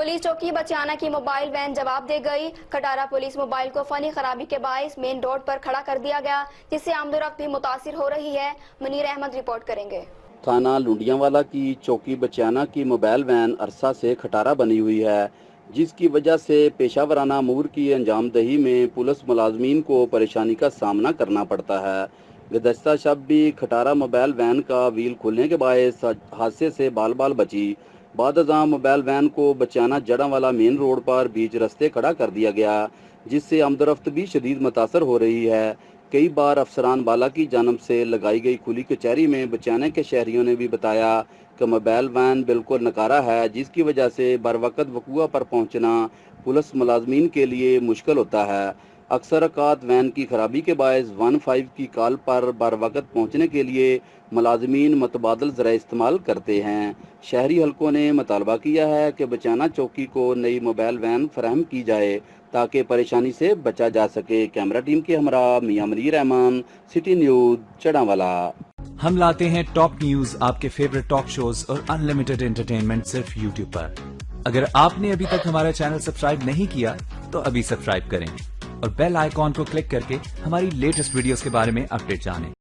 Police चौकी बचियाना की mobile van जवाब दे गई। खटारा पुलिस मोबाइल को फनी खराबी के बायस मेन रोड पर खड़ा कर दिया गया, जिससे आमदोरफ्त भी मुतासिर हो रही है। मुनीर अहमद रिपोर्ट करेंगे। थाना लुंडियावाला की चौकी बचियाना की मोबाइल वैन अरसा से खटारा बनी हुई है, जिसकी वजह से पेशावराना अमूर की अंजामदही में पुलिस मुलाजमीन को परेशानी का सामना करना पड़ता है। गुज़श्ता शब भी खटारा मोबाइल वैन का व्हील खुलने के बायस हादसे से बाल बाल बची। बाद अज़ां मोबाइल वैन को बचियाना जड़ांवाला मेन रोड पर बीच रस्ते खड़ा कर दिया गया, जिससे आमदरफ्त भी शदीद मुतासर हो रही है। कई बार अफसरान बाला की जानब से लगाई गई खुली कचहरी में बचियाना के शहरियों ने भी बताया कि मोबाइल वैन बिल्कुल नकारा है, जिसकी वजह से बर वक़्त वक़ूआ पर पहुंचना पुलिस मुलाजमीन के लिए मुश्किल होता है। अक्सर औक़ात वैन की खराबी के बायस 15 की कॉल पर बर वक़्त पहुंचने के लिए मुलाजमीन मुतबादल ज़राए इस्तेमाल करते हैं। शहरी हलकों ने मुतालबा किया है कि बचियाना चौकी को नई मोबाइल वैन फराहम की जाए ताकि परेशानी से बचा जा सके। कैमरा टीम के हमरा मियां मुनीर अहमद, सिटी न्यूज़, चढ़ांवाला। हम लाते हैं टॉप न्यूज, आपके फेवरेट टॉक शोज और अनलिमिटेड एंटरटेनमेंट सिर्फ यूट्यूब पर। अगर आपने अभी तक हमारा चैनल सब्सक्राइब नहीं किया तो अभी सब्सक्राइब करें और बेल आइकॉन को क्लिक करके हमारी लेटेस्ट वीडियोस के बारे में अपडेट जानें।